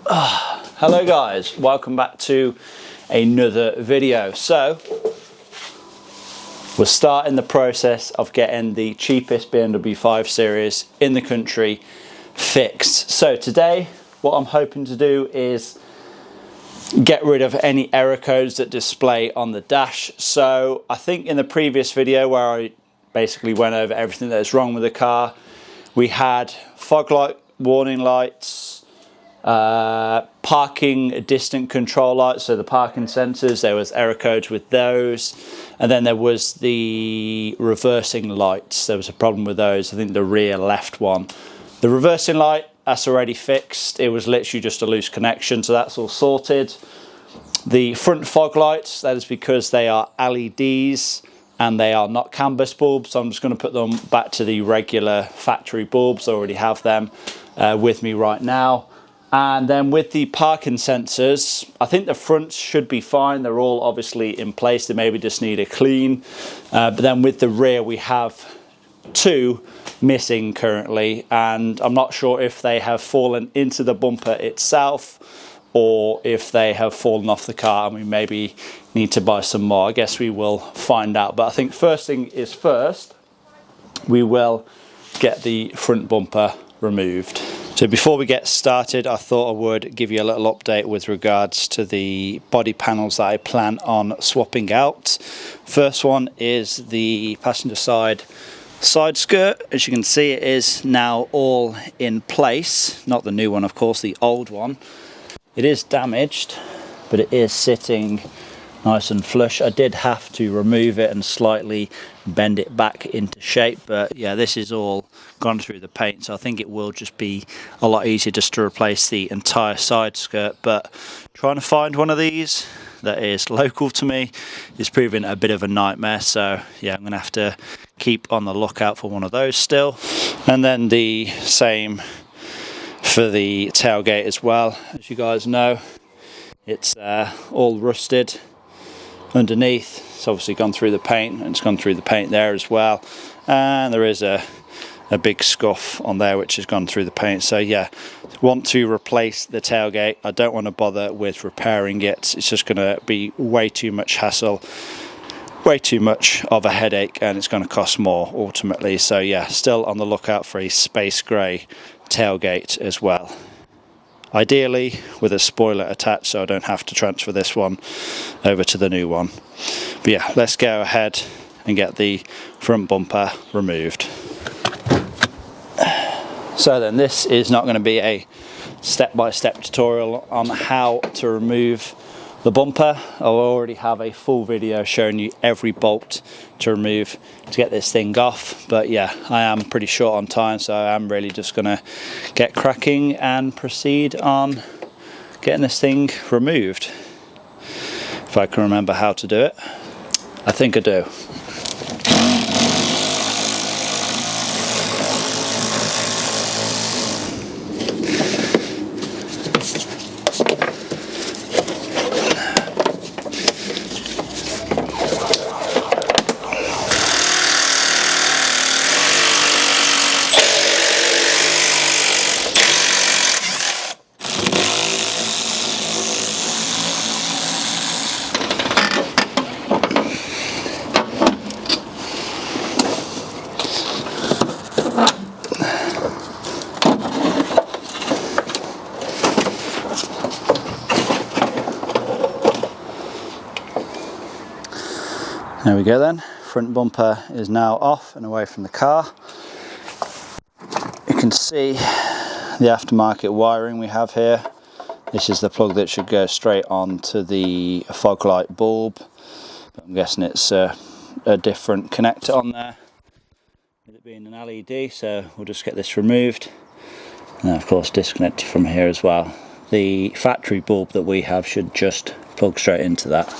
Hello guys, welcome back to another video. So we're starting the process of getting the cheapest BMW 5 Series in the country fixed. So today what I'm hoping to do is get rid of any error codes that display on the dash. So I think in the previous video where I basically went over everything that is wrong with the car, we had fog light warning lights, parking distant control lights, so the parking sensors, there was error codes with those, and then there was the reversing lights. There was a problem with those. I think the rear left one, the reversing light, that's already fixed. It was literally just a loose connection, so that's all sorted. The front fog lights, that is because they are LEDs and they are not CAN bus bulbs, so I'm just going to put them back to the regular factory bulbs. I already have them with me right now. And then with the parking sensors, I think the fronts should be fine. They're all obviously in place. They maybe just need a clean. But then with the rear, we have two missing currently, and I'm not sure if they have fallen into the bumper itself or if they have fallen off the car and we maybe need to buy some more. I guess we will find out. But I think first thing is first, we will get the front bumper removed. So before we get started, I thought I would give you a little update with regards to the body panels that I plan on swapping out. First one is the passenger side skirt. As you can see, it is now all in place. Not the new one, of course, the old one. It is damaged, but it is sitting nice and flush. I did have to remove it and slightly bend it back into shape, but yeah, this is all gone through the paint, so I think it will just be a lot easier just to replace the entire side skirt. But trying to find one of these that is local to me is proving a bit of a nightmare, so yeah, I'm gonna have to keep on the lookout for one of those still. And then the same for the tailgate as well. As you guys know, it's all rusted underneath. It's obviously gone through the paint, and it's gone through the paint there as well, and there is a big scuff on there which has gone through the paint. So yeah, want to replace the tailgate. I don't want to bother with repairing it. It's just going to be way too much hassle, way too much of a headache, and it's going to cost more ultimately. So yeah, still on the lookout for a space grey tailgate as well, ideally with a spoiler attached, so I don't have to transfer this one over to the new one. But yeah, let's go ahead and get the front bumper removed. So then, this is not going to be a step-by-step tutorial on how to remove the bumper. I already have a full video showing you every bolt to remove to get this thing off, but yeah, I am pretty short on time, so I'm really just gonna get cracking and proceed on getting this thing removed. If I can remember how to do it. I think I do. There we go then, front bumper is now off and away from the car. You can see the aftermarket wiring we have here. This is the plug that should go straight on to the fog light bulb. I'm guessing it's a different connector on there, with it being an LED, so we'll just get this removed. And of course disconnect it from here as well. The factory bulb that we have should just plug straight into that.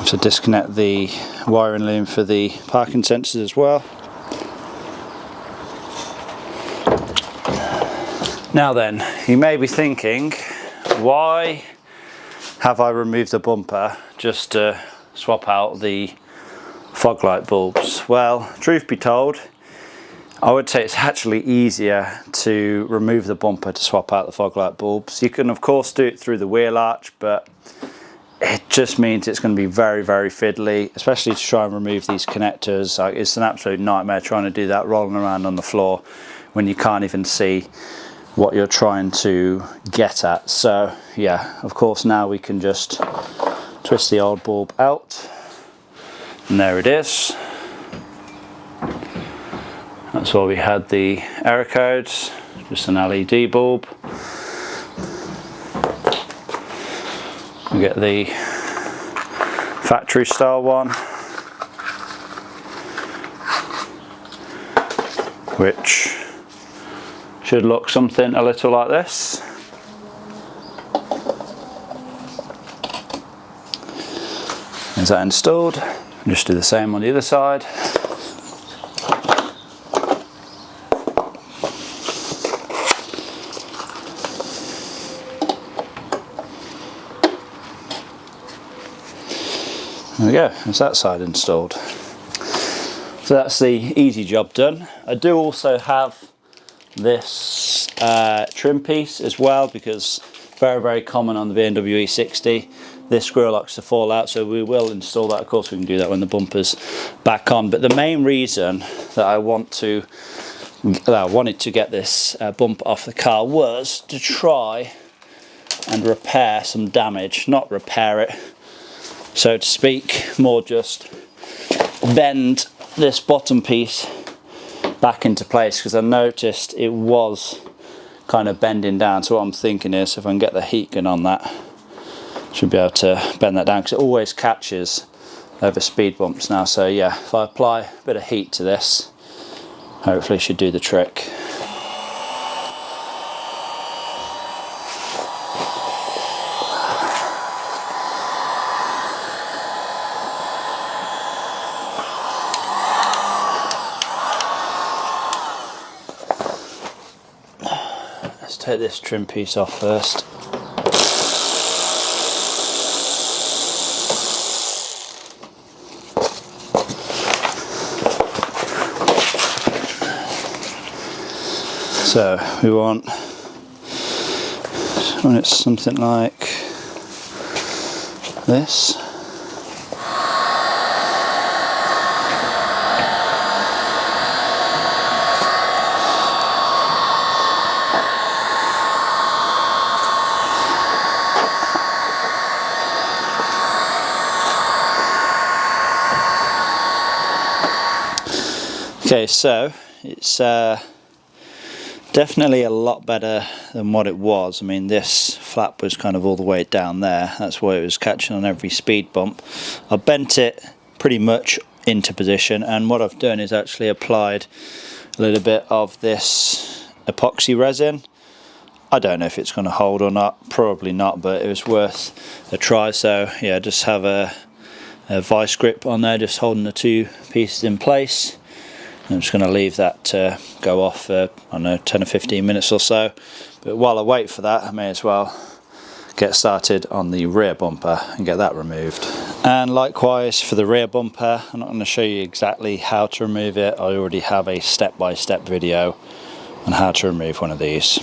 To disconnect the wiring loom for the parking sensors as well. Now then, you may be thinking, why have I removed the bumper just to swap out the fog light bulbs? Well, truth be told, I would say it's actually easier to remove the bumper to swap out the fog light bulbs. You can of course do it through the wheel arch, but it just means it's going to be very, very fiddly, especially to try and remove these connectors. Like, it's an absolute nightmare trying to do that rolling around on the floor when you can't even see what you're trying to get at. So yeah, of course now we can just twist the old bulb out, and there it is. That's why we had the error codes, just an LED bulb. We get the factory style one, which should look something a little like this. Is that installed? Just do the same on the other side. There we go, there's that side installed. So that's the easy job done. I do also have this trim piece as well, because very, very common on the BMW E60. This screw likes to fall out, so we will install that. Of course, we can do that when the bumper's back on. But the main reason that I wanted to get this bumper off the car was to try and repair some damage. Not repair it, so to speak, more just bend this bottom piece back into place, because I noticed it was kind of bending down. So what I'm thinking is, if I can get the heat gun on that, should be able to bend that down, because it always catches over speed bumps now. So yeah, if I apply a bit of heat to this, hopefully it should do the trick. Let's take this trim piece off first. So we want, when it's something like this. Okay, so it's definitely a lot better than what it was. I mean, this flap was kind of all the way down there. That's why it was catching on every speed bump. I bent it pretty much into position, and what I've done is actually applied a little bit of this epoxy resin. I don't know if it's going to hold or not, probably not, but it was worth a try. So yeah, just have a vice grip on there, just holding the two pieces in place. I'm just going to leave that go off for, I don't know, 10 or 15 minutes or so. But while I wait for that, I may as well get started on the rear bumper and get that removed. And likewise for the rear bumper, I'm not going to show you exactly how to remove it. I already have a step-by-step video on how to remove one of these.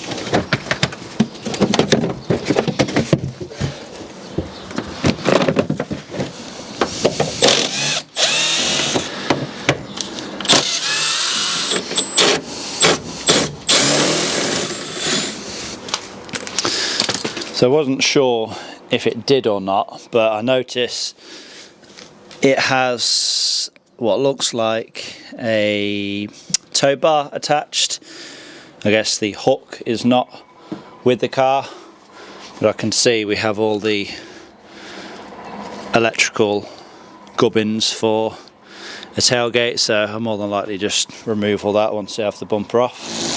So I wasn't sure if it did or not, but I noticed it has what looks like a tow bar attached. I guess the hook is not with the car, but I can see we have all the electrical gubbins for a tailgate, so I'll more than likely just remove all that once I have the bumper off.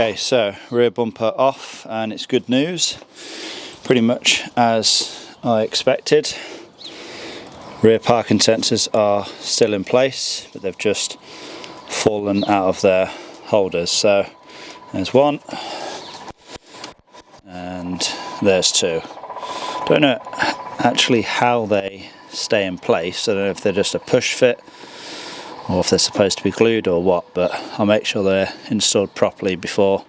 Okay, so rear bumper off, and it's good news, pretty much as I expected. Rear parking sensors are still in place, but they've just fallen out of their holders. So there's one, and there's two. Don't know actually how they stay in place. I don't know if they're just a push fit or if they're supposed to be glued or what, but I'll make sure they're installed properly before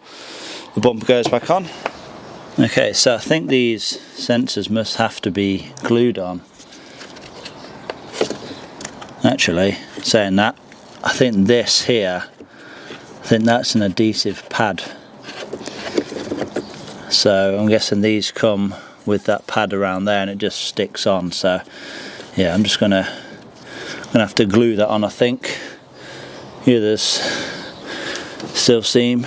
the bumper goes back on. Okay, so I think these sensors must have to be glued on. Actually, saying that, I think this here, I think that's an adhesive pad. So I'm guessing these come with that pad around there and it just sticks on. So yeah, I'm just gonna have to glue that on, I think. The others still seem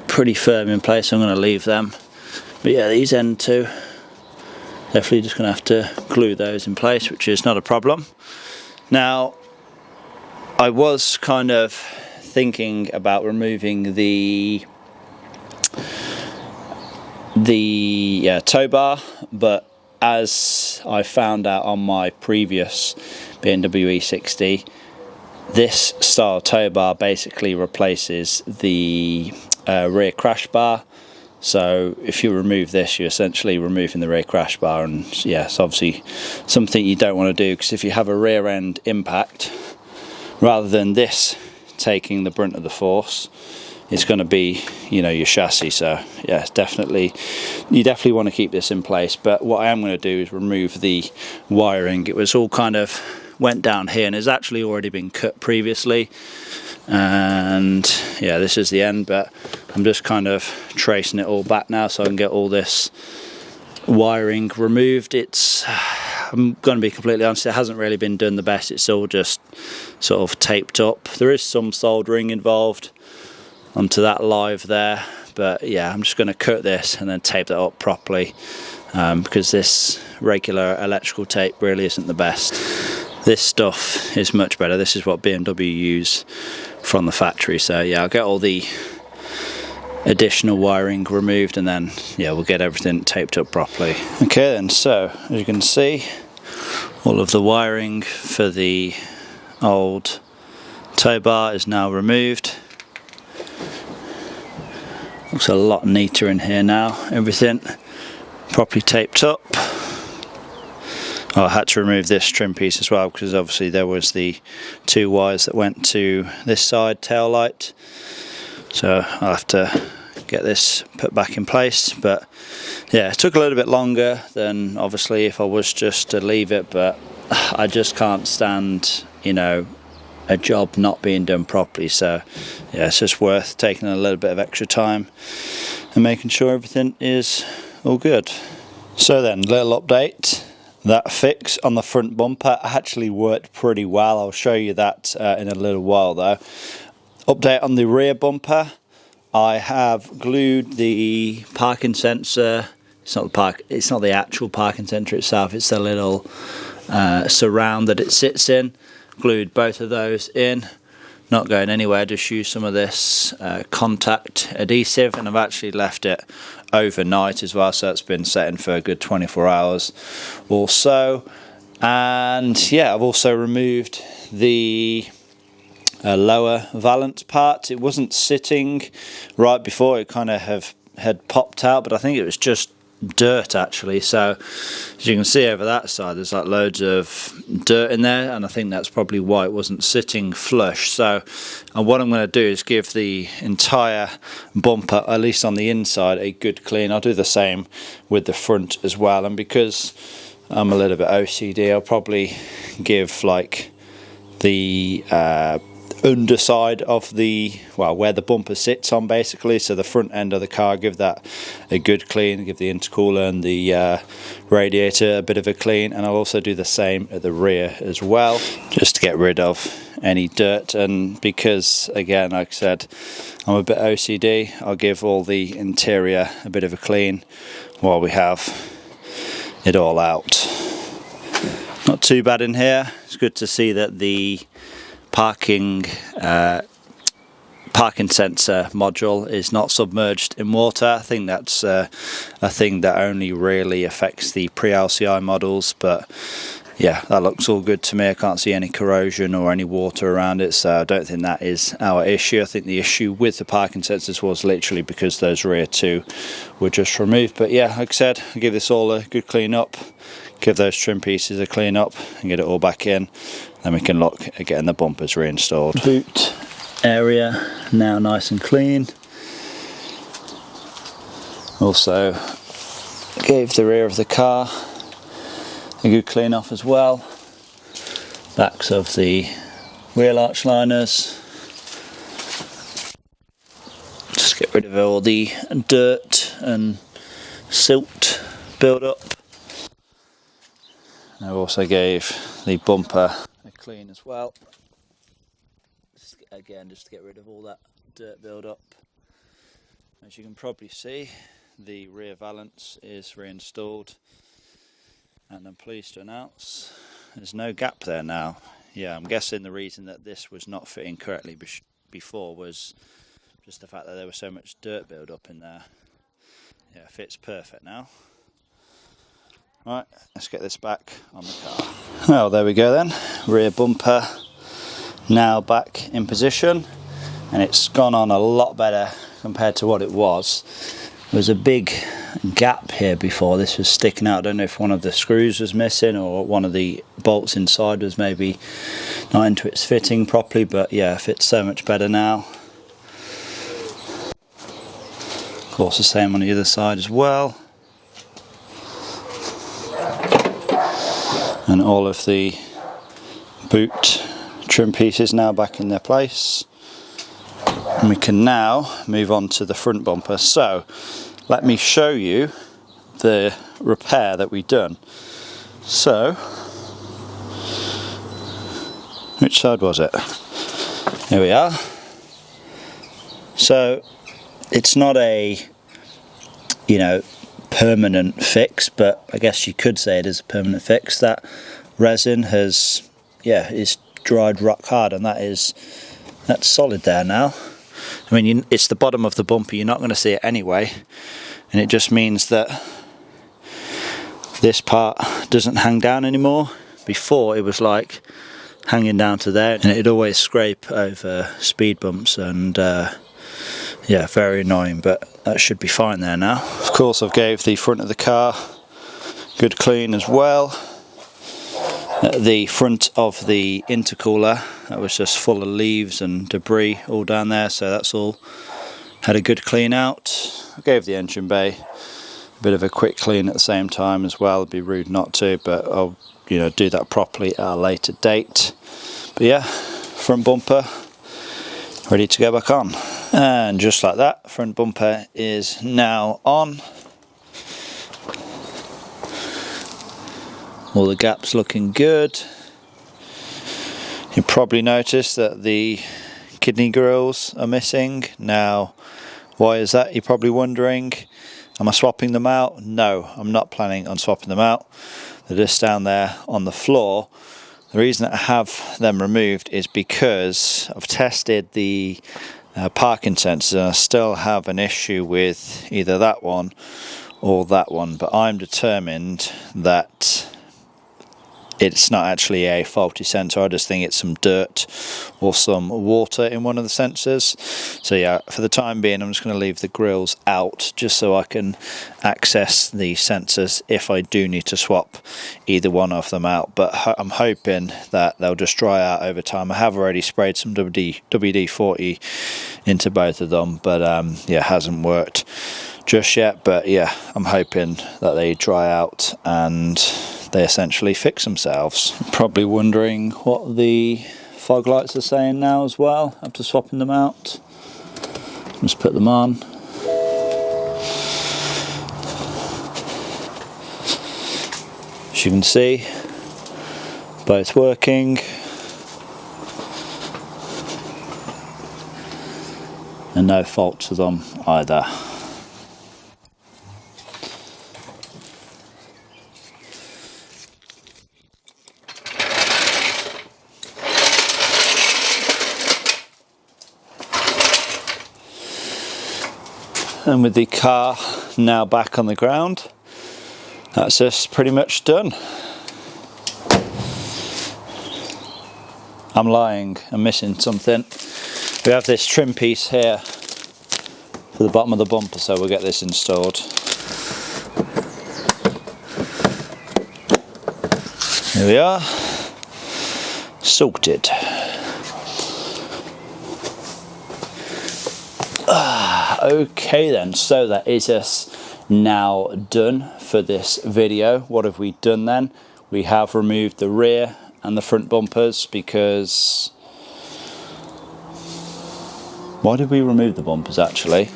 pretty firm in place, so I'm gonna leave them. But yeah, these end two, definitely just gonna have to glue those in place, which is not a problem. Now, I was kind of thinking about removing the tow bar, but as I found out on my previous BMW E60, this style tow bar basically replaces the rear crash bar. So if you remove this, you're essentially removing the rear crash bar, and yeah, it's obviously something you don't want to do, because if you have a rear end impact, rather than this taking the brunt of the force, it's going to be, you know, your chassis. So yeah, you definitely want to keep this in place. But what I am going to do is remove the wiring. It was all kind of went down here and has actually already been cut previously, and yeah, this is the end, but I'm just kind of tracing it all back now so I can get all this wiring removed. I'm going to be completely honest, it hasn't really been done the best. It's all just sort of taped up. There is some soldering involved onto that live there, but yeah, I'm just going to cut this and then tape that up properly, because this regular electrical tape really isn't the best. This stuff is much better. This is what BMW use from the factory. So yeah, I'll get all the additional wiring removed, and then yeah, we'll get everything taped up properly. Okay then, so as you can see, all of the wiring for the old tow bar is now removed. Looks a lot neater in here now. Everything properly taped up. I had to remove this trim piece as well, because obviously there was the two wires that went to this side tail light, so I'll have to get this put back in place. But yeah, it took a little bit longer than obviously if I was just to leave it, but I just can't stand, you know, a job not being done properly. So yeah, it's just worth taking a little bit of extra time and making sure everything is all good. So then, little update. That fix on the front bumper actually worked pretty well. I'll show you that in a little while though. Update on the rear bumper. I have glued the parking sensor. It's not the actual parking sensor itself, it's the little surround that it sits in. Glued both of those in. Not going anywhere, just use some of this contact adhesive, and I've actually left it overnight as well, so it's been setting for a good 24 hours or so. And yeah, I've also removed the lower valance part. It wasn't sitting right before, it kind of had popped out, but I think it was just dirt actually. So as you can see over that side, there's like loads of dirt in there, and I think that's probably why it wasn't sitting flush. So what I'm going to do is give the entire bumper, at least on the inside, a good clean. I'll do the same with the front as well, and because I'm a little bit OCD, I'll probably give like the underside of the, well, where the bumper sits on basically, so the front end of the car, give that a good clean, give the intercooler and the radiator a bit of a clean, and I'll also do the same at the rear as well, just to get rid of any dirt. And because again, like I said, I'm a bit OCD, I'll give all the interior a bit of a clean while we have it all out. Not too bad in here. It's good to see that the parking parking sensor module is not submerged in water. I think that's a thing that only really affects the pre-LCI models, but yeah, that looks all good to me. I can't see any corrosion or any water around it, so I don't think that is our issue. I think the issue with the parking sensors was literally because those rear two were just removed. But yeah, like I said, I'll give this all a good clean up, give those trim pieces a clean up and get it all back in. Then we can look at getting the bumpers reinstalled. Boot area now nice and clean. Also gave the rear of the car a good clean off as well. Backs of the wheel arch liners. Just get rid of all the dirt and silt build up. I also gave the bumper a clean as well. Again, just to get rid of all that dirt build up. As you can probably see, the rear valance is reinstalled, and I'm pleased to announce there's no gap there now. Yeah, I'm guessing the reason that this was not fitting correctly before was just the fact that there was so much dirt build up in there. Yeah, it fits perfect now. Right, let's get this back on the car. Well, there we go then. Rear bumper now back in position, and it's gone on a lot better compared to what it was. There was a big gap here before. This was sticking out. I don't know if one of the screws was missing or one of the bolts inside was maybe not into its fitting properly, but yeah, it fits so much better now. Of course, the same on the other side as well. And all of the boot trim pieces now back in their place, and we can now move on to the front bumper. So let me show you the repair that we've done. So which side was it? Here we are. So it's not a, you know, permanent fix, but I guess you could say it is a permanent fix. That resin has, yeah, is dried rock hard, and that's solid there now. I mean, it's the bottom of the bumper, you're not going to see it anyway, and it just means that this part doesn't hang down anymore. Before it was like hanging down to there, and it'd always scrape over speed bumps, and yeah, very annoying, but that should be fine there now. Of course, I've gave the front of the car good clean as well. The front of the intercooler, that was just full of leaves and debris all down there, so that's all had a good clean out. I gave the engine bay a bit of a quick clean at the same time as well. It'd be rude not to, but I'll, you know, do that properly at a later date. But yeah, front bumper ready to go back on, and just like that, front bumper is now on. All the gaps looking good. You probably noticed that the kidney grills are missing. Now, why is that, you're probably wondering? Am I swapping them out? No, I'm not planning on swapping them out. They're just down there on the floor. The reason that I have them removed is because I've tested the parking sensors, and I still have an issue with either that one or that one, but I'm determined that it's not actually a faulty sensor. I just think it's some dirt or some water in one of the sensors. So yeah, for the time being, I'm just going to leave the grills out just so I can access the sensors if I do need to swap either one of them out. But I'm hoping that they'll just dry out over time. I have already sprayed some WD-40 into both of them, but yeah, it hasn't worked just yet. But yeah, I'm hoping that they dry out and they essentially fix themselves. Probably wondering what the fog lights are saying now as well after swapping them out. Just put them on. As you can see, both working, and no fault to them either. And with the car now back on the ground, that's us pretty much done. I'm lying, I'm missing something. We have this trim piece here for the bottom of the bumper, so we'll get this installed. Here we are, sorted. Okay then, so that is us now done for this video. What have we done then? We have removed the rear and the front bumpers because... Why did we remove the bumpers actually?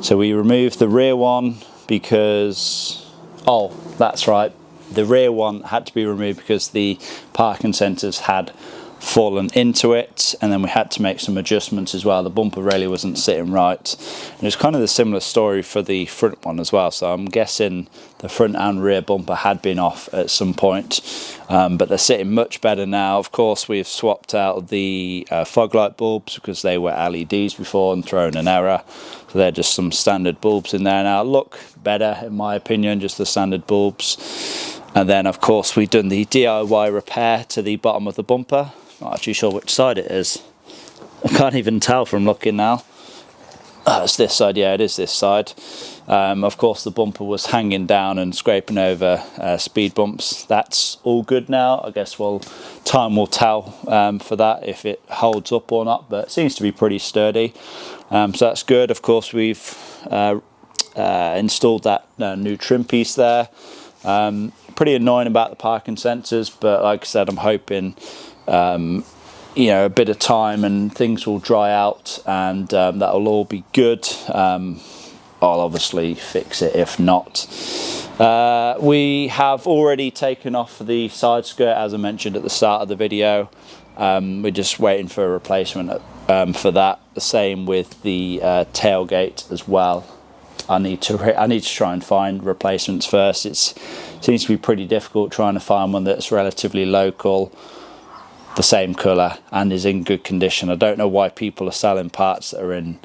So we removed the rear one because... Oh, that's right. The rear one had to be removed because the parking sensors had fallen into it, and then we had to make some adjustments as well. The bumper really wasn't sitting right, and it's kind of the similar story for the front one as well. So I'm guessing the front and rear bumper had been off at some point, but they're sitting much better now. Of course, we've swapped out the fog light bulbs because they were LEDs before and thrown an error, so they're just some standard bulbs in there now. Look better in my opinion, just the standard bulbs. And then of course we've done the DIY repair to the bottom of the bumper. Not actually sure which side it is. I can't even tell from looking now. Oh, it's this side, yeah, it is this side. Of course the bumper was hanging down and scraping over speed bumps. That's all good now. I guess time will tell for that, if it holds up or not, but it seems to be pretty sturdy. So that's good. Of course we've installed that new trim piece there. Pretty annoying about the parking sensors, but like I said, I'm hoping you know, a bit of time and things will dry out, and that'll all be good. I'll obviously fix it if not. We have already taken off the side skirt, as I mentioned at the start of the video. We're just waiting for a replacement for that. The same with the tailgate as well. I need to try and find replacements first. It seems to be pretty difficult trying to find one that's relatively local, the same colour, and is in good condition. I don't know why people are selling parts that are in,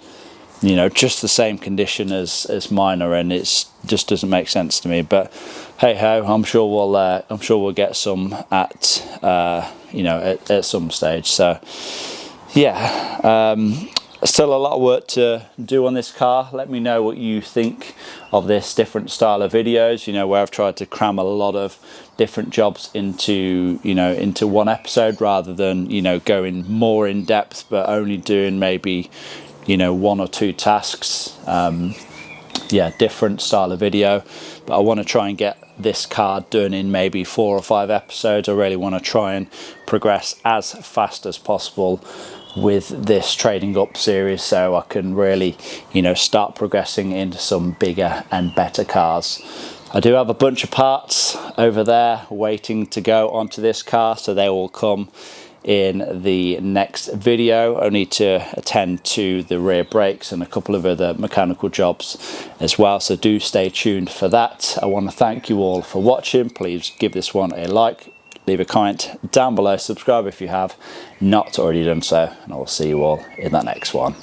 you know, just the same condition as mine are in. It just doesn't make sense to me. But hey ho, I'm sure we'll get some at you know, at some stage. So yeah, still a lot of work to do on this car. Let me know what you think of this different style of videos, you know, where I've tried to cram a lot of different jobs into, you know, into one episode, rather than, you know, going more in depth but only doing maybe, you know, 1 or 2 tasks. Yeah, different style of video, but I want to try and get this car done in maybe 4 or 5 episodes. I really want to try and progress as fast as possible with this trading up series, so I can really, you know, start progressing into some bigger and better cars. I do have a bunch of parts over there waiting to go onto this car, so they will come in the next video. I need to attend to the rear brakes and a couple of other mechanical jobs as well, so do stay tuned for that. I want to thank you all for watching. Please give this one a like, leave a comment down below, subscribe if you have not already done so, and I will see you all in that next one.